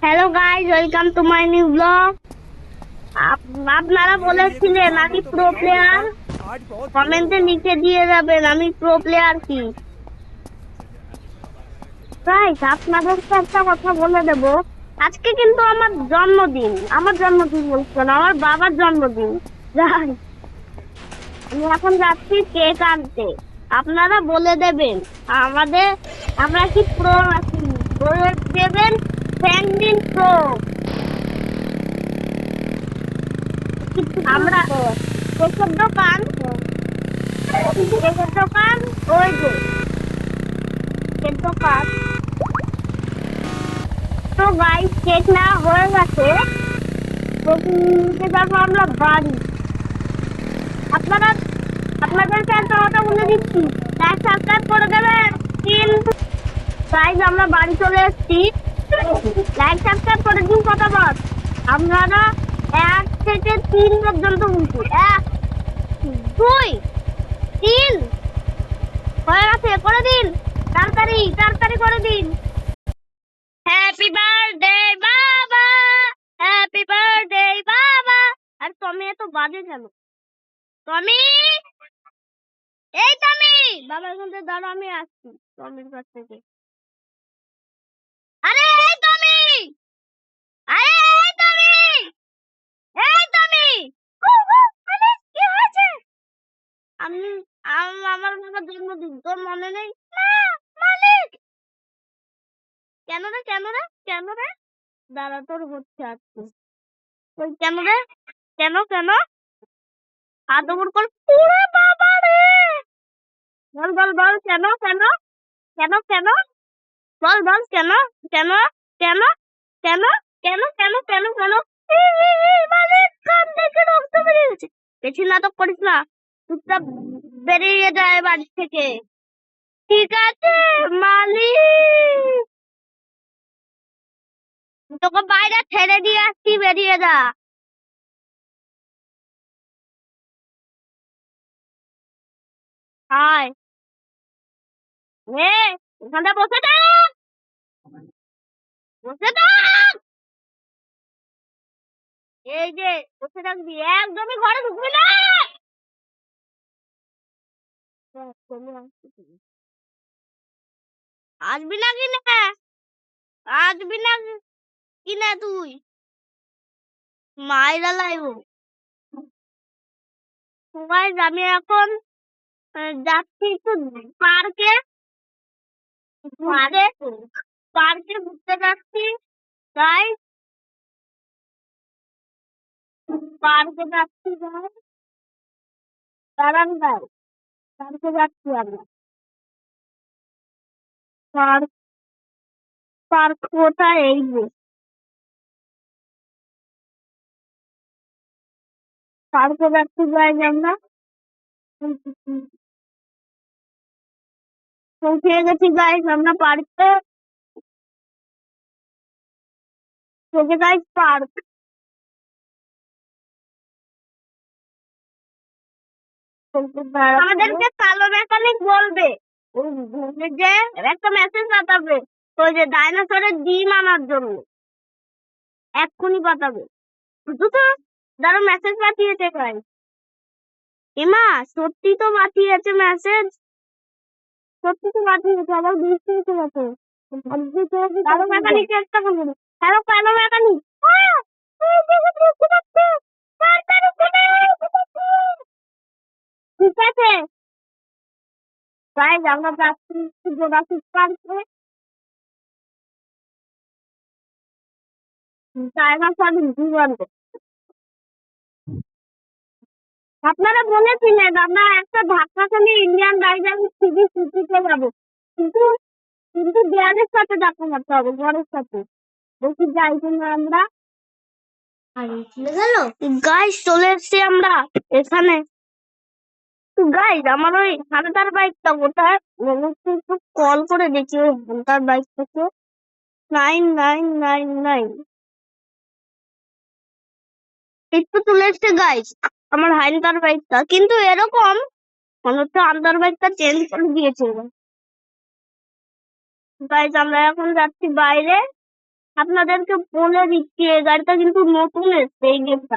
Hello guys, welcome to my new blog. আপনারা বলেছিলেন আমি প্রো প্লেয়ার, কমেন্টে লিখে দিয়ে যাবেন আমি প্রো প্লেয়ার কি। গাইস, আপনাদেরকে একটা কথা বলে দেব, আজকে কিন্তু আমার জন্মদিন। আমার জন্মদিন বলছেন, আমার বাবার জন্মদিন। যাই, আমি এখন যাচ্ছি কেক আনতে। আপনারা বলে দেবেন আমাদের আমরা কি প্রো আছি, বলে দেবেন ফ্র্যাঙ্কলিন প্রো। আমরা কেকের দোকান, কেকের দোকান, ওই যে কেকের দোকান। তো গাইস, কেক না হয়ে গেছে, কেক নিতে যাবো আমরা বাড়ি। আপনারা আপনাদেরকে একটা কথা বলে দিচ্ছি, লাইক সাবস্ক্রাইব করে দেবেন কিন্তু। গাইস, আমরা বাড়ি চলে এসেছি, লাইক সাবস্ক্রাইব করে দিন ফটাফট। আপনারা 1 থেকে 3 পর্যন্ত বলছি, 1 2 3 হয়ে গেছে, করে দিন তাড়াতাড়ি তাড়াতাড়ি করে দিন। হ্যাপি বার্থডে বাবা, হ্যাপি বার্থডে বাবা। আর তুমি এত বাজে কেন? টমি, এই টমি, বাবা এখান থেকে দাঁড়া, আমি আসছি টমির কাছ থেকে। আরে এই টমি, আরে এই টমি, এই টমি, আরে কি হয়েছে? আমি আমার বাবার জন্মদিন, তোর মনে নেই? না মালিক, কেন রে কেন রে কেন রে? দাঁড়া, তোর হচ্ছে আজকে। ওই কেন রে? কেন কেন? আদর কর। ওরে বাবা রে, বল বল বল, কেন কেন কেন কেন? বল বল, কেন কেন কেন কেন কেন কেন কেন কেন? মালিক, কান থেকে রক্ত বেরিয়ে গেছে। বেশি নাটক করিস না, চুপচাপ বেরিয়ে যায় বাড়ি থেকে। ঠিক আছে মালিক, তোকে বাইরে ছেড়ে দিয়ে আসছি, বেরিয়ে যা। হায়, ওখানটা বসে থাক, বসে থাক। এই যে বসে থাকবি, একদমই ঘরে ঢুকবি না। আসবি না কি না? আসবি না কি না তুই? মাইরা লাইব। গাইস, আমি এখন যাচ্ছি একটু পার্কে ঘুরতে, পার্কে ঘুরতে যাচ্ছি গাইস, পার্কে যাচ্ছি গাইস। দাঁড়ান গাইস, পার্কে যাচ্ছি আমরা। পার্ক, পার্ক কোথায়? এই যে পার্কে যাচ্ছি গাইস আমরা। পৌঁছে গেছি গাইস আমরা পার্কে। গাইস পার্ক, আমাদেরকে কালো মেকানিক বলবে যে একটা মেসেজ পাঠাবে, ওই যে ডাইনোসরের ডিম আনার জন্য এক্ষুনি পাঠাবে। বুঝছো? দাঁড়া, মেসেজ পাঠিয়েছে ভাই। এমা, সত্যি তো পাঠিয়েছে মেসেজ, সত্যি তো পাঠিয়েছে, আবার বৃষ্টি এসে গেছে। কালো মেকানিক একটা বলবে, হ্যালো কালো মেকানিক, ঠিক আছে গাইস, আমরা যাচ্ছি জোড়াসিক পার্কে। টাইগার স্বাধীন কি বলবো? আপনারা বলেছিলেন আমরা একটা ধাক্কা খেলে ইন্ডিয়ান রাইডার সিবি সিটিতে যাবো, কিন্তু কিন্তু দেয়ালের সাথে ধাক্কা মারতে হবে, ঘরের সাথে। দেখি যাই কিনা আমরা। গাইস, চলে এসছি আমরা এখানে। গাইস, আমার ওই হান্টার বাইকটা কোথায়? একটু কল করে দেখি ওই হান্টার বাইকটাকে। 9999 একটু চলে এসছে গাইস আমার হান্টার বাইকটা, কিন্তু এরকম মনে হচ্ছে হান্টার বাইকটা চেঞ্জ করে দিয়েছে। গাইস, আমরা এখন যাচ্ছি বাইরে। আপনাদেরকে বলে দিচ্ছি, এই গাড়িটা কিন্তু নতুন এসছে এই গেমটা।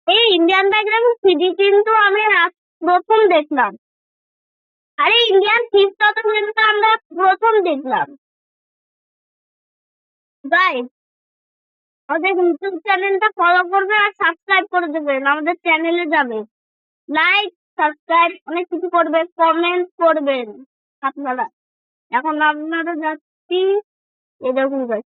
এই ইন্ডিয়ান বাইক রেসিং সিডি কিন্তু আমি প্রথম দেখলাম। আরে ইন্ডিয়ান ফিফটা তো কিন্তু আমরা প্রথম দেখলাম। গাইস, আমাদের ইউটিউব চ্যানেলটা ফলো করবেন আর সাবস্ক্রাইব করে দেবেন, আমাদের চ্যানেলে যাবে। লাইক, সাবস্ক্রাইব অনেক কিছু করবেন, কমেন্ট করবেন আপনারা। এখন আপনারা যাচ্ছি, এই দেখুন গাইস।